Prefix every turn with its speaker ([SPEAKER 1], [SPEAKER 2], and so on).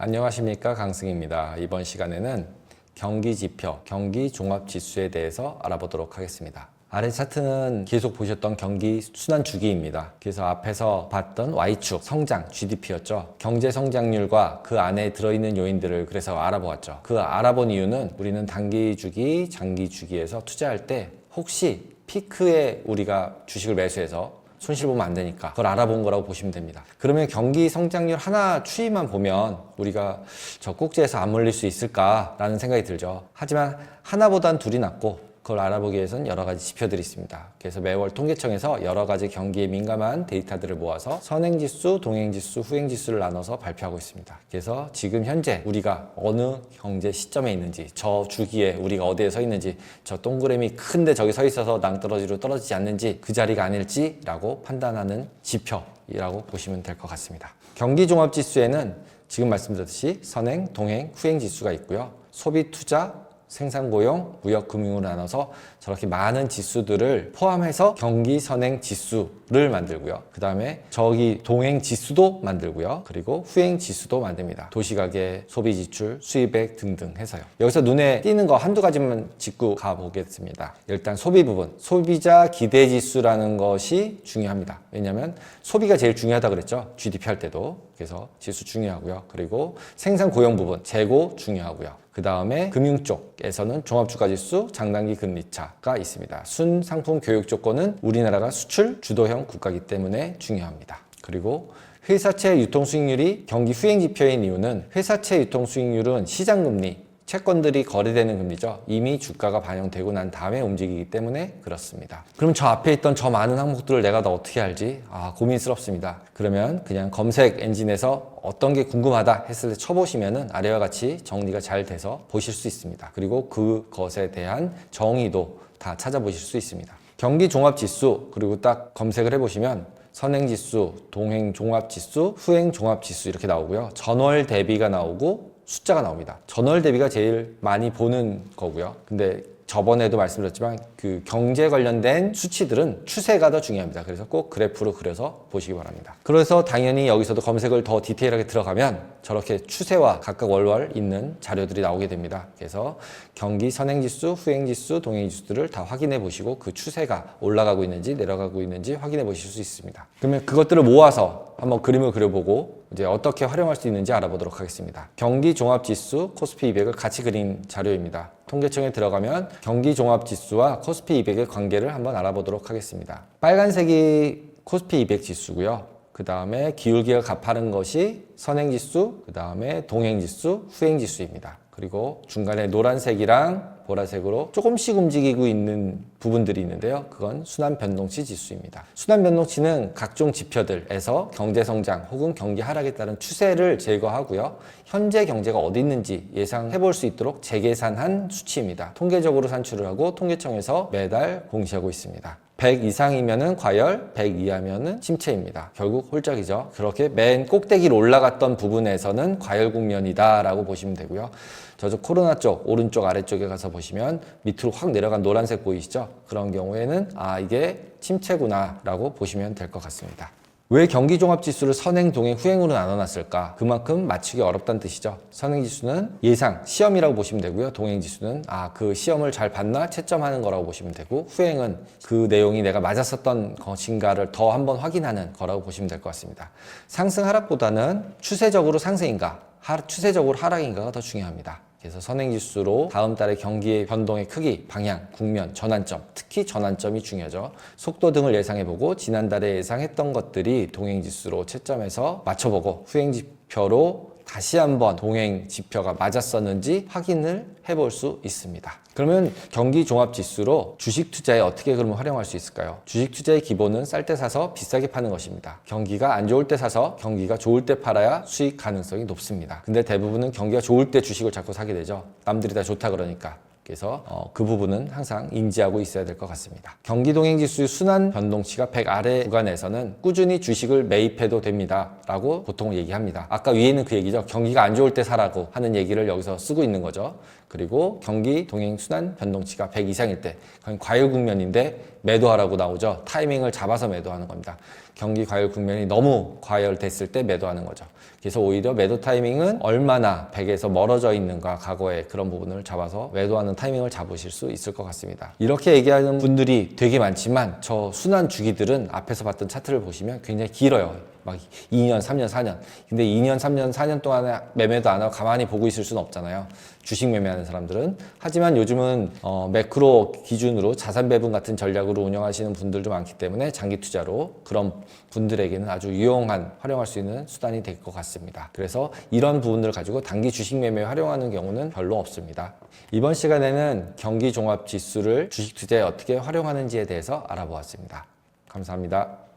[SPEAKER 1] 안녕하십니까, 강승입니다. 이번 시간에는 경기지표, 경기종합지수에 대해서 알아보도록 하겠습니다. 아래 차트는 계속 보셨던 경기 순환 주기입니다. 그래서 앞에서 봤던 Y축, 성장, GDP였죠. 경제 성장률과 그 안에 들어있는 요인들을 그래서 알아보았죠. 그 알아본 이유는 우리는 단기 주기, 장기 주기에서 투자할 때 혹시 피크에 우리가 주식을 매수해서 손실 보면 안 되니까 그걸 알아본 거라고 보시면 됩니다. 그러면 경기 성장률 하나 추이만 보면 우리가 저 꼭지에서 안 몰릴 수 있을까라는 생각이 들죠. 하지만 하나보단 둘이 낫고 그걸 알아보기 위해서는 여러 가지 지표들이 있습니다. 그래서 매월 통계청에서 여러 가지 경기에 민감한 데이터들을 모아서 선행지수, 동행지수, 후행지수를 나눠서 발표하고 있습니다. 그래서 지금 현재 우리가 어느 경제 시점에 있는지, 저 주기에 우리가 어디에 서 있는지, 저 동그라미 큰데 저기 서 있어서 낭떠러지로 떨어지지 않는지, 그 자리가 아닐지라고 판단하는 지표이라고 보시면 될 것 같습니다. 경기종합지수에는 지금 말씀드렸듯이 선행, 동행, 후행지수가 있고요. 소비, 투자, 생산고용, 무역금융으로 나눠서 저렇게 많은 지수들을 포함해서 경기선행지수를 만들고요. 그 다음에 저기 동행지수도 만들고요. 그리고 후행지수도 만듭니다. 도시가계, 소비지출, 수입액 등등 해서요. 여기서 눈에 띄는 거 한두 가지만 짚고 가보겠습니다. 일단 소비 부분, 소비자 기대지수라는 것이 중요합니다. 왜냐하면 소비가 제일 중요하다고 그랬죠. GDP 할 때도. 그래서 지수 중요하고요. 그리고 생산고용 부분, 재고 중요하고요. 그 다음에 금융 쪽에서는 종합주가지수, 장단기 금리차가 있습니다. 순상품 교육 조건은 우리나라가 수출 주도형 국가이기 때문에 중요합니다. 그리고 회사채 유통수익률이 경기 후행지표인 이유는 회사채 유통수익률은 시장금리, 채권들이 거래되는 금리죠. 이미 주가가 반영되고 난 다음에 움직이기 때문에 그렇습니다. 그럼 저 앞에 있던 저 많은 항목들을 내가 다 어떻게 알지? 고민스럽습니다. 그러면 그냥 검색 엔진에서 어떤 게 궁금하다 했을 때 쳐보시면은 아래와 같이 정리가 잘 돼서 보실 수 있습니다. 그리고 그것에 대한 정의도 다 찾아보실 수 있습니다. 경기종합지수, 그리고 딱 검색을 해보시면 선행지수, 동행종합지수, 후행종합지수 이렇게 나오고요. 전월 대비가 나오고 숫자가 나옵니다. 전월 대비가 제일 많이 보는 거고요. 근데 저번에도 말씀드렸지만 그 경제 관련된 수치들은 추세가 더 중요합니다. 그래서 꼭 그래프로 그려서 보시기 바랍니다. 그래서 당연히 여기서도 검색을 더 디테일하게 들어가면 저렇게 추세와 각각 월월 있는 자료들이 나오게 됩니다. 그래서 경기 선행지수, 후행지수, 동행지수들을 다 확인해 보시고 그 추세가 올라가고 있는지 내려가고 있는지 확인해 보실 수 있습니다. 그러면 그것들을 모아서 한번 그림을 그려보고 이제 어떻게 활용할 수 있는지 알아보도록 하겠습니다. 경기종합지수, 코스피 200을 같이 그린 자료입니다. 통계청에 들어가면 경기종합지수와 코스피 200의 관계를 한번 알아보도록 하겠습니다. 빨간색이 코스피 200 지수고요. 그 다음에 기울기가 가파른 것이 선행지수, 그 다음에 동행지수, 후행지수입니다. 그리고 중간에 노란색이랑 보라색으로 조금씩 움직이고 있는 부분들이 있는데요. 그건 순환변동치 지수입니다. 순환변동치는 각종 지표들에서 경제성장 혹은 경기 하락에 따른 추세를 제거하고요. 현재 경제가 어디 있는지 예상해 볼 수 있도록 재계산한 수치입니다. 통계적으로 산출을 하고 통계청에서 매달 공시하고 있습니다. 100 이상이면은 과열, 100 이하면은 침체입니다. 결국 홀짝이죠. 그렇게 맨 꼭대기로 올라갔던 부분에서는 과열 국면이다라고 보시면 되고요. 저쪽 코로나 쪽, 오른쪽 아래쪽에 가서 보시면 밑으로 확 내려간 노란색 보이시죠? 그런 경우에는 이게 침체구나라고 보시면 될 것 같습니다. 왜 경기종합지수를 선행, 동행, 후행으로 나눠놨을까? 그만큼 맞추기 어렵다는 뜻이죠. 선행지수는 예상, 시험이라고 보시면 되고요. 동행지수는 그 시험을 잘 봤나 채점하는 거라고 보시면 되고, 후행은 그 내용이 내가 맞았었던 것인가를 더 한번 확인하는 거라고 보시면 될 것 같습니다. 상승 하락보다는 추세적으로 상승인가, 추세적으로 하락인가가 더 중요합니다. 그래서 선행지수로 다음 달의 경기의 변동의 크기, 방향, 국면, 전환점, 특히 전환점이 중요하죠. 속도 등을 예상해보고 지난달에 예상했던 것들이 동행지수로 채점해서 맞춰보고 후행지표로 다시 한번 동행지표가 맞았었는지 확인을 해볼 수 있습니다. 그러면 경기종합지수로 주식 투자에 어떻게 그러면 활용할 수 있을까요? 주식 투자의 기본은 쌀 때 사서 비싸게 파는 것입니다. 경기가 안 좋을 때 사서 경기가 좋을 때 팔아야 수익 가능성이 높습니다. 근데 대부분은 경기가 좋을 때 주식을 자꾸 사게 되죠. 남들이 다 좋다 그러니까. 그래서 그 부분은 항상 인지하고 있어야 될 것 같습니다. 경기동행지수 순환 변동치가 100 아래 구간에서는 꾸준히 주식을 매입해도 됩니다 라고 보통 얘기합니다. 아까 위에는 그 얘기죠. 경기가 안 좋을 때 사라고 하는 얘기를 여기서 쓰고 있는 거죠. 그리고 경기 동행 순환 변동치가 100 이상일 때 과열 국면인데 매도하라고 나오죠. 타이밍을 잡아서 매도하는 겁니다. 경기 과열 국면이 너무 과열됐을 때 매도하는 거죠. 그래서 오히려 매도 타이밍은 얼마나 100에서 멀어져 있는가, 과거의 그런 부분을 잡아서 매도하는 타이밍을 잡으실 수 있을 것 같습니다. 이렇게 얘기하는 분들이 되게 많지만 저 순환 주기들은 앞에서 봤던 차트를 보시면 굉장히 길어요. 막 2년, 3년, 4년. 근데 2년, 3년, 4년 동안에 매매도 안 하고 가만히 보고 있을 수는 없잖아요. 주식 매매하는 사람들은. 하지만 요즘은 매크로 기준으로 자산 배분 같은 전략으로 운영하시는 분들도 많기 때문에 장기 투자로 그런 분들에게는 아주 유용한, 활용할 수 있는 수단이 될 것 같습니다. 그래서 이런 부분들을 가지고 단기 주식 매매에 활용하는 경우는 별로 없습니다. 이번 시간에는 경기 종합 지수를 주식 투자에 어떻게 활용하는지에 대해서 알아보았습니다. 감사합니다.